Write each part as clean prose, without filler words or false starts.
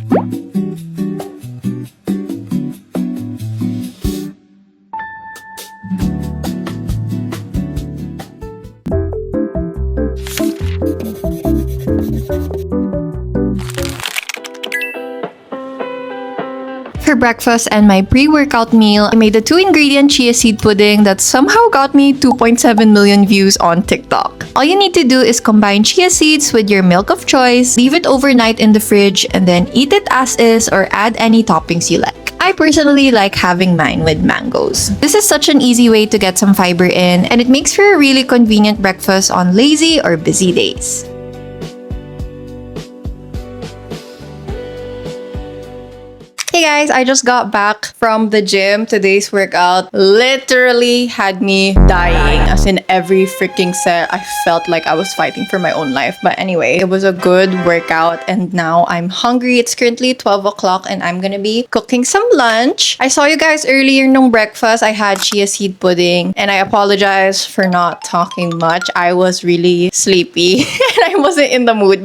For breakfast and my pre-workout meal, I made a 2-ingredient chia seed pudding that somehow got me 2.7 million views on TikTok. All you need to do is combine chia seeds with your milk of choice, leave it overnight in the fridge, and then eat it as is or add any toppings you like. I personally like having mine with mangoes. This is such an easy way to get some fiber in, and it makes for a really convenient breakfast on lazy or busy days. Hey guys, I just got back from the gym. Today's workout literally had me dying. As in every freaking set, I felt like I was fighting for my own life. But anyway, it was a good workout and now I'm hungry. It's currently 12 o'clock and I'm gonna be cooking some lunch. I saw you guys earlier nung breakfast. I had chia seed pudding and I apologize for not talking much. I was really sleepy and I wasn't in the mood.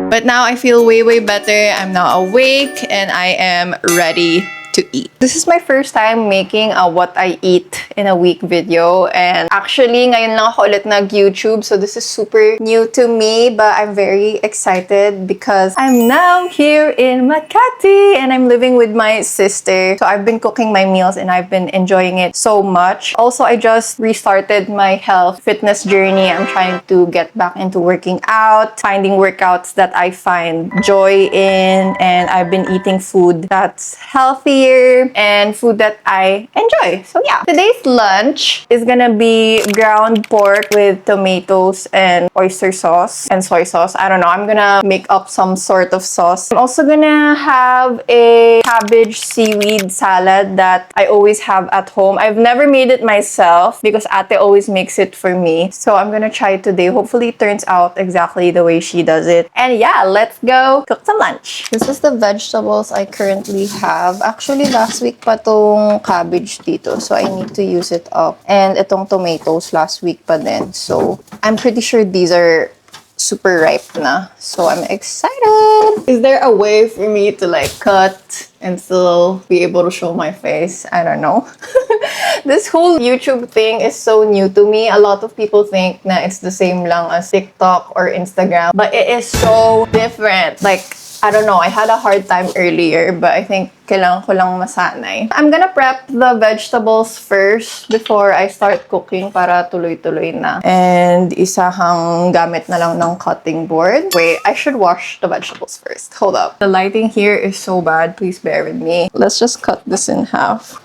But now I feel way better. I'm now awake and I am ready to eat. This is my first time making a what I eat in a week video, and actually ngayon lang ako ulit nag-YouTube, so this is super new to me, but I'm very excited because I'm now here in Makati and I'm living with my sister. So I've been cooking my meals and I've been enjoying it so much. Also, I just restarted my health fitness journey. I'm trying to get back into working out, finding workouts that I find joy in, and I've been eating food that's healthy and food that I enjoy. So yeah, today's lunch is gonna be ground pork with tomatoes and oyster sauce and soy sauce. I don't know, I'm gonna make up some sort of sauce. I'm also gonna have a cabbage seaweed salad that I always have at home. I've never made it myself because ate always makes it for me. So I'm gonna try it today. Hopefully it turns out exactly the way she does it. And yeah, let's go cook some lunch. This is the vegetables I currently have. Actually, last week pa tong cabbage dito. So, I need to use it up. And itong tomatoes, last week pa din. So, I'm pretty sure these are super ripe na. So, I'm excited! Is there a way for me to like cut and still be able to show my face? I don't know. This whole YouTube thing is so new to me. A lot of people think na it's the same lang as TikTok or Instagram. But it is so different. Like, I don't know, I had a hard time earlier, but I think kailangan ko lang masanay. I'm gonna prep the vegetables first before I start cooking para tuloy-tuloy na. And isahang gamit na lang ng cutting board. Wait, I should wash the vegetables first. Hold up. The lighting here is so bad. Please bear with me. Let's just cut this in half.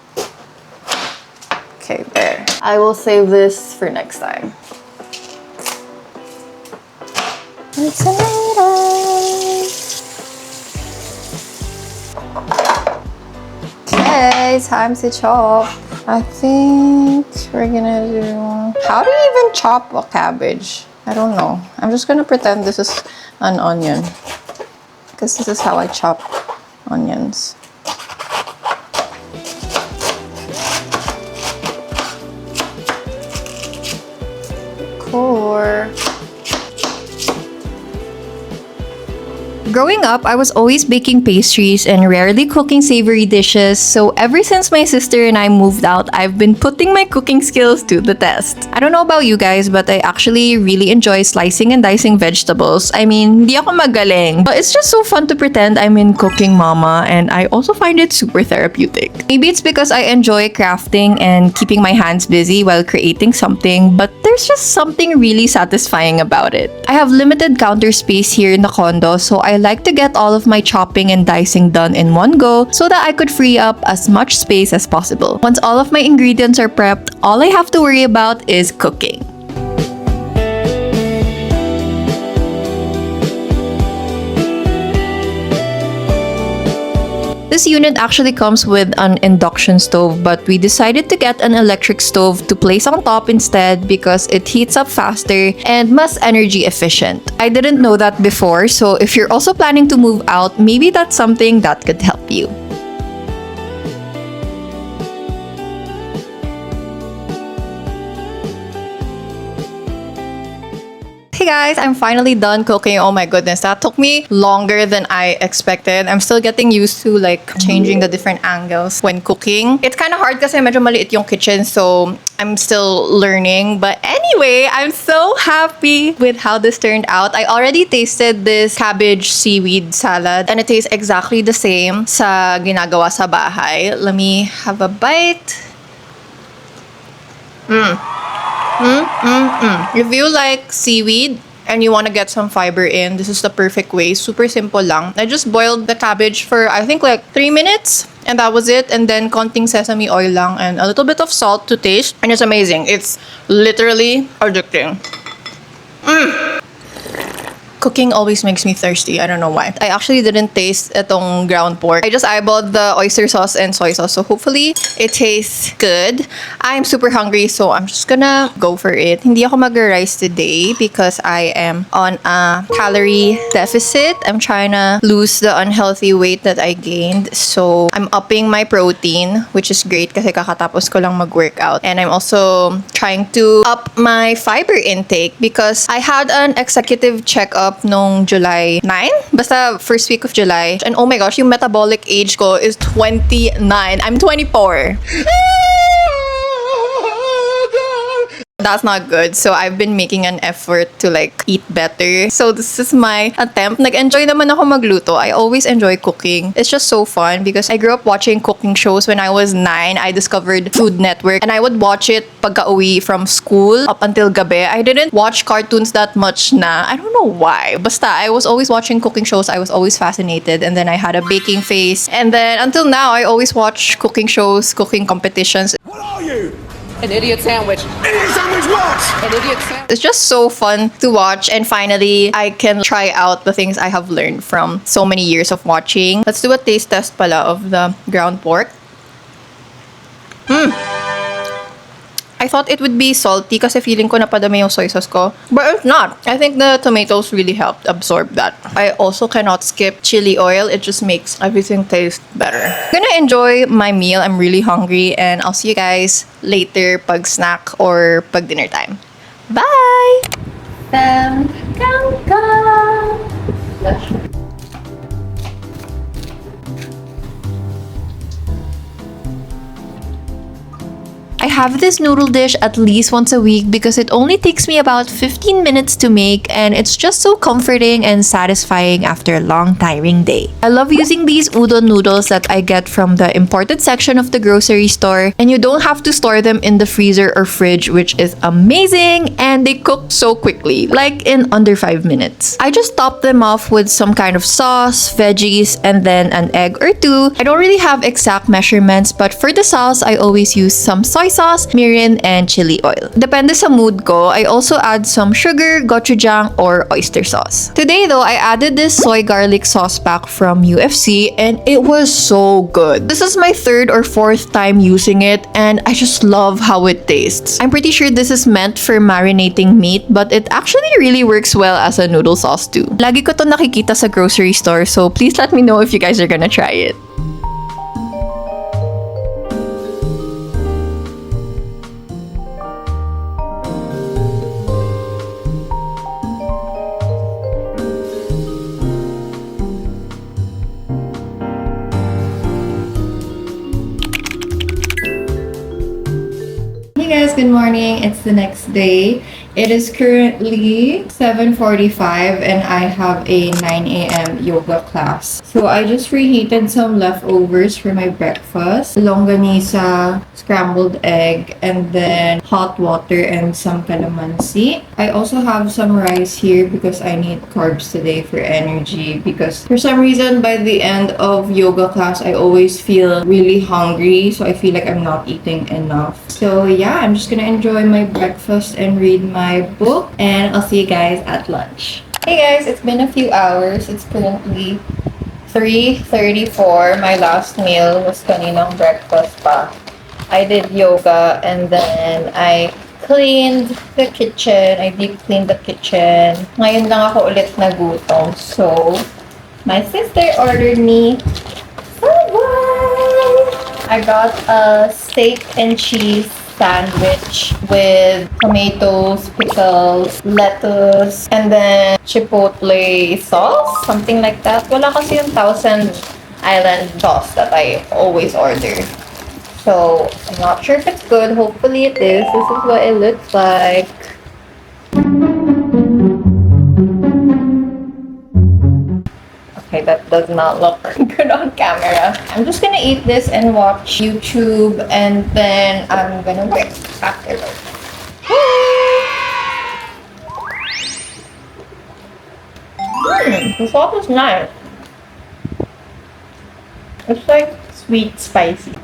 Okay, there. I will save this for next time. It's okay, time to chop. I think we're gonna do... How do you even chop a cabbage? I don't know. I'm just gonna pretend this is an onion, because this is how I chop onions. Core. Growing up, I was always baking pastries and rarely cooking savory dishes, so ever since my sister and I moved out, I've been putting my cooking skills to the test. I don't know about you guys, but I actually really enjoy slicing and dicing vegetables. I mean, di ako magaling, but it's just so fun to pretend I'm in cooking mama, and I also find it super therapeutic. Maybe it's because I enjoy crafting and keeping my hands busy while creating something, but there's just something really satisfying about it. I have limited counter space here in the condo, so I like to get all of my chopping and dicing done in one go so that I could free up as much space as possible. Once all of my ingredients are prepped, all I have to worry about is cooking. This unit actually comes with an induction stove, but we decided to get an electric stove to place on top instead because it heats up faster and mas energy efficient. I didn't know that before, so if you're also planning to move out, maybe that's something that could help you. Hey guys, I'm finally done cooking. Oh my goodness, that took me longer than I expected. I'm still getting used to like changing the different angles when cooking. It's kind of hard kasi medyo maliit yung kitchen, so I'm still learning. But anyway, I'm so happy with how this turned out. I already tasted this cabbage seaweed salad and it tastes exactly the same sa ginagawa sa bahay. Let me have a bite. If you like seaweed and you want to get some fiber in, this is the perfect way. Super simple lang. I just boiled the cabbage for I think like 3 minutes and that was it. And then konting sesame oil lang and a little bit of salt to taste. And it's amazing. It's literally addicting. Cooking always makes me thirsty. I don't know why. I actually didn't taste itong ground pork. I just eyeballed the oyster sauce and soy sauce. So hopefully it tastes good. I'm super hungry, so I'm just gonna go for it. Hindi ako mag-rice today because I am on a calorie deficit. I'm trying to lose the unhealthy weight that I gained. So I'm upping my protein, which is great kasi kakatapos ko lang mag-workout. And I'm also trying to up my fiber intake because I had an executive checkup nung July 9. Basta first week of July. And oh my gosh, yung metabolic age ko is 29. I'm 24. That's not good. So I've been making an effort to like eat better. So this is my attempt. Nag-enjoy naman ako magluto. I always enjoy cooking. It's just so fun because I grew up watching cooking shows when I was 9. I discovered Food Network and I would watch it pagka-uwi from school up until gabi. I didn't watch cartoons that much na. I don't know why. Basta I was always watching cooking shows. I was always fascinated and then I had a baking phase. And then until now, I always watch cooking shows, cooking competitions. What are you? An idiot sandwich. Idiot sandwich what? An idiot sandwich. It's just so fun to watch and finally I can try out the things I have learned from so many years of watching. Let's do a taste test pala of the ground pork. I thought it would be salty kasi feeling ko napadami yung soy sauce ko. But it's not. I think the tomatoes really helped absorb that. I also cannot skip chili oil. It just makes everything taste better. I'm gonna enjoy my meal. I'm really hungry and I'll see you guys later pag snack or pag dinner time. Bye! I have this noodle dish at least once a week because it only takes me about 15 minutes to make and it's just so comforting and satisfying after a long tiring day. I love using these udon noodles that I get from the imported section of the grocery store and you don't have to store them in the freezer or fridge, which is amazing, and they cook so quickly, like in under 5 minutes. I just top them off with some kind of sauce, veggies, and then an egg or two. I don't really have exact measurements, but for the sauce, I always use some soy sauce, mirin, and chili oil. Depende sa mood ko, I also add some sugar, gochujang, or oyster sauce. Today though, I added this soy garlic sauce pack from UFC and it was so good. This is my 3rd or 4th time using it and I just love how it tastes. I'm pretty sure this is meant for marinating meat, but it actually really works well as a noodle sauce too. Lagi ko to nakikita sa grocery store, so please let me know if you guys are gonna try it. Hey guys, good morning. It's the next day. It is currently 7:45 and I have a 9 a.m. yoga class. So I just reheated some leftovers for my breakfast. Longganisa, scrambled egg, and then hot water and some calamansi. I also have some rice here because I need carbs today for energy because for some reason by the end of yoga class I always feel really hungry, so I feel like I'm not eating enough. So yeah, I'm just gonna enjoy my breakfast and read my book and I'll see you guys at lunch. Hey guys, it's been a few hours. It's currently 3:34. My last meal was kaninang breakfast pa. I did yoga and then I cleaned the kitchen. I deep cleaned the kitchen. Ngayon lang ako ulit nagutom. So, my sister ordered me Subway! I got a steak and cheese sandwich with tomatoes, pickles, lettuce, and then chipotle sauce, something like that. Wala kasi yung Thousand Island sauce that I always order. So, I'm not sure if it's good. Hopefully it is. This is what it looks like. Okay, that does not look good on camera. I'm just gonna eat this and watch YouTube, and then I'm gonna work afterwards. The sauce is nice. It's like sweet, spicy.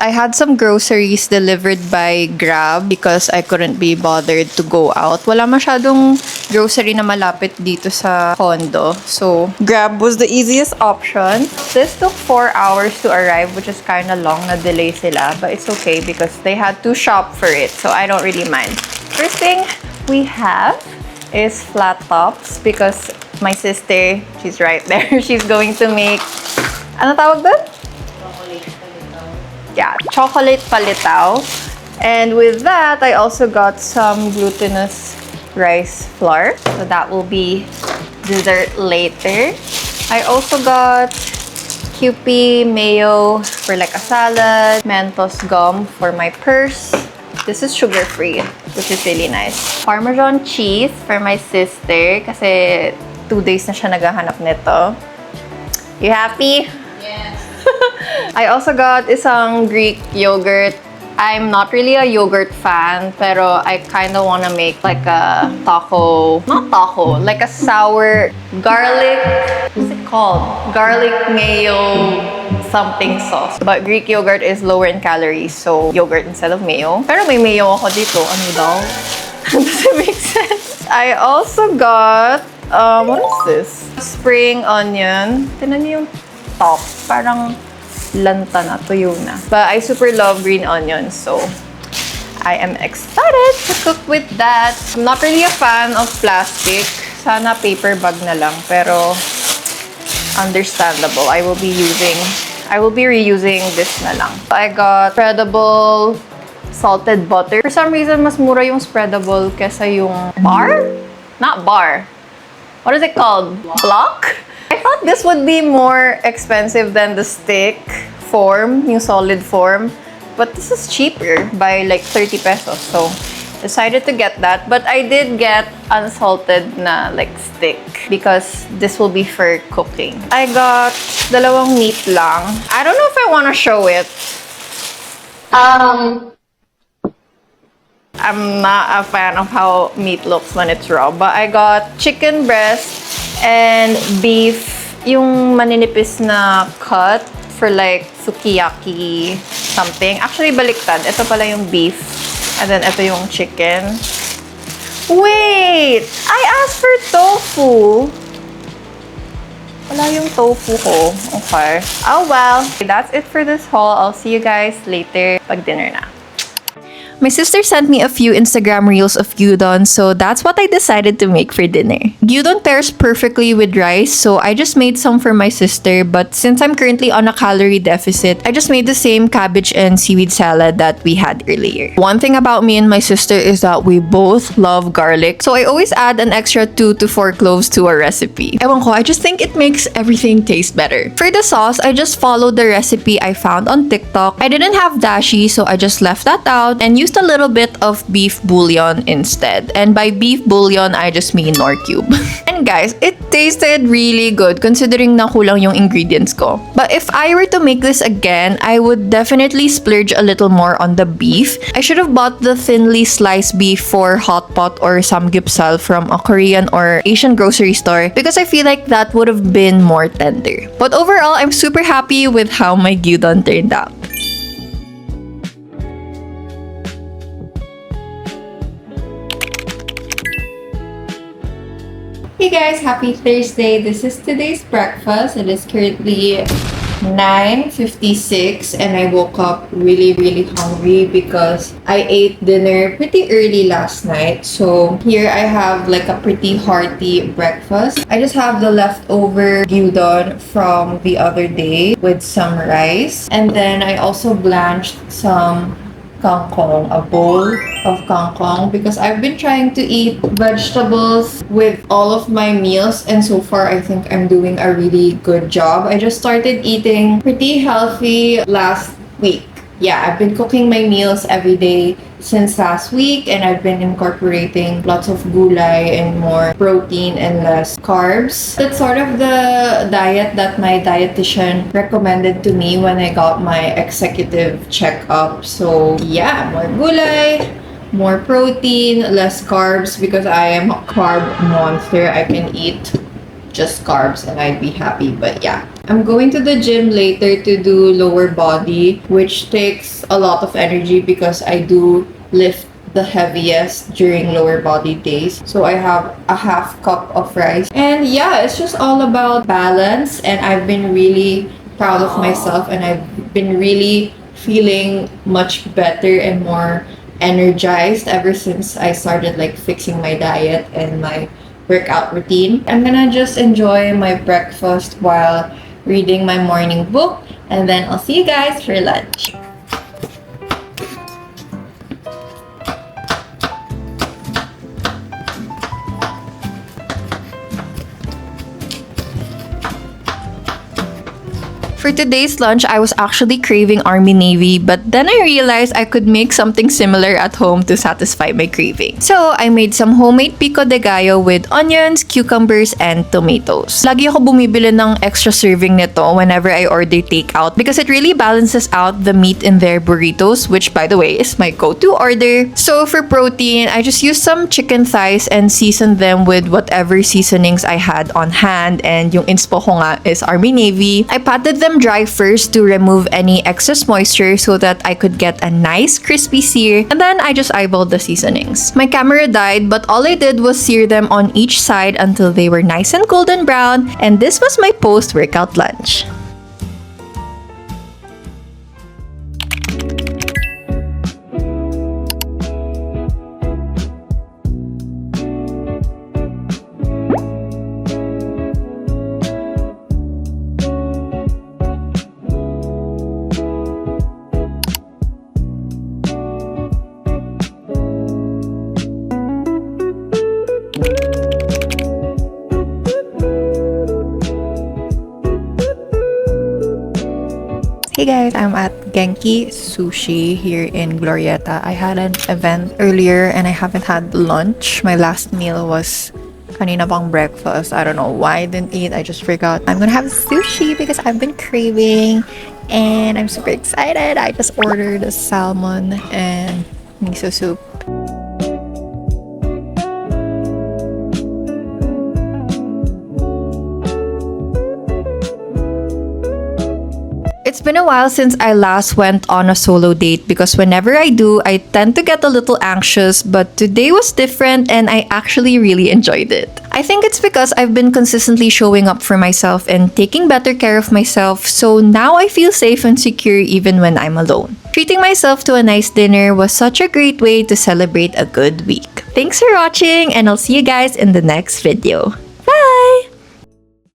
I had some groceries delivered by Grab because I couldn't be bothered to go out. Wala masyadong grocery na malapit dito sa condo. So, Grab was the easiest option. This took 4 hours to arrive, which is kind of long na delay sila. But it's okay because they had to shop for it. So, I don't really mind. First thing we have is flat tops because my sister, she's right there. She's going to make, ano tawag doon? Yeah, chocolate palitaw. And with that, I also got some glutinous rice flour. So that will be dessert later. I also got Kewpie mayo for like a salad, Mentos gum for my purse. This is sugar-free, which is really nice. Parmesan cheese for my sister kasi 2 days na siya naghahanap nito. You happy? I also got isang Greek yogurt. I'm not really a yogurt fan, pero I kind of want to make like a taco, not taco, like a sour garlic, what's it called? Garlic mayo something sauce. But Greek yogurt is lower in calories, so yogurt instead of mayo. Pero may mayo ako dito. Ano daw? Does it make sense? I also got, what is this? Spring onion. Tinan niyo yung top. Parang lanta na, tuyo na. But I super love green onions, so I am excited to cook with that. I'm not really a fan of plastic. Sana paper bag na lang, pero understandable. I will be reusing this na lang. I got spreadable salted butter. For some reason, mas mura yung spreadable kesa yung bar? Not bar. What is it called? Block? I thought this would be more expensive than the stick form, yung solid form. But this is cheaper by like 30 pesos. So, decided to get that. But I did get unsalted na like stick because this will be for cooking. I got dalawang meat lang. I don't know if I want to show it. I'm not a fan of how meat looks when it's raw. But I got chicken breast and beef, yung maninipis na cut for like sukiyaki something. Actually, baliktad. Ito pala yung beef. And then, ito yung chicken. Wait! I asked for tofu. Wala yung tofu ko. Okay. Oh well. That's it for this haul. I'll see you guys later pag dinner na. My sister sent me a few Instagram reels of gyudon, so that's what I decided to make for dinner. Gyudon pairs perfectly with rice, so I just made some for my sister, but since I'm currently on a calorie deficit, I just made the same cabbage and seaweed salad that we had earlier. One thing about me and my sister is that we both love garlic, so I always add an extra 2 to 4 cloves to a recipe. Ewan ko, I just think it makes everything taste better. For the sauce, I just followed the recipe I found on TikTok. I didn't have dashi, so I just left that out and used a little bit of beef bouillon instead. And by beef bouillon, I just mean nor cube. And guys, it tasted really good considering na kulang yung ingredients ko. But if I were to make this again, I would definitely splurge a little more on the beef. I should have bought the thinly sliced beef for hot pot or samgyeopsal from a Korean or Asian grocery store because I feel like that would have been more tender. But overall, I'm super happy with how my gyudon turned out. Hey guys, happy Thursday. This is today's breakfast. It is currently 9:56 and I woke up really hungry because I ate dinner pretty early last night. So here I have like a pretty hearty breakfast. I just have the leftover gyudon from the other day with some rice. And then I also blanched some kangkong, a bowl of kangkong, because I've been trying to eat vegetables with all of my meals, and so far I think I'm doing a really good job. I just started eating pretty healthy last week. Yeah, I've been cooking my meals every day since last week, and I've been incorporating lots of gulay and more protein and less carbs. That's sort of the diet that my dietitian recommended to me when I got my executive checkup. So yeah, more gulay, more protein, less carbs, because I am a carb monster. I can eat just carbs and I'd be happy. But yeah, I'm going to the gym later to do lower body, which takes a lot of energy because I do lift the heaviest during lower body days. So I have a half cup of rice. And yeah, it's just all about balance, and I've been really proud of myself, and I've been really feeling much better and more energized ever since I started like fixing my diet and my workout routine. I'm gonna just enjoy my breakfast while reading my morning book, and then I'll see you guys for lunch. For today's lunch, I was actually craving Army Navy, but then I realized I could make something similar at home to satisfy my craving. So, I made some homemade pico de gallo with onions, cucumbers, and tomatoes. Lagi ako bumibili ng extra serving nito whenever I order takeout because it really balances out the meat in their burritos, which by the way is my go-to order. So, for protein, I just used some chicken thighs and seasoned them with whatever seasonings I had on hand, and yung inspo ko nga is Army Navy. I patted them dry first to remove any excess moisture so that I could get a nice crispy sear, and then I just eyeballed the seasonings. My camera died, but all I did was sear them on each side until they were nice and golden brown, and this was my post-workout lunch. Hey guys, I'm at Genki Sushi here in Glorieta. I had an event earlier and I haven't had lunch. My last meal was kanina pang breakfast. I don't know why I didn't eat. I just forgot. I'm gonna have sushi because I've been craving and I'm super excited. I just ordered a salmon and miso soup. It's been a while since I last went on a solo date because whenever I do, I tend to get a little anxious, but today was different and I actually really enjoyed it. I think it's because I've been consistently showing up for myself and taking better care of myself, so now I feel safe and secure even when I'm alone. Treating myself to a nice dinner was such a great way to celebrate a good week. Thanks for watching, and I'll see you guys in the next video.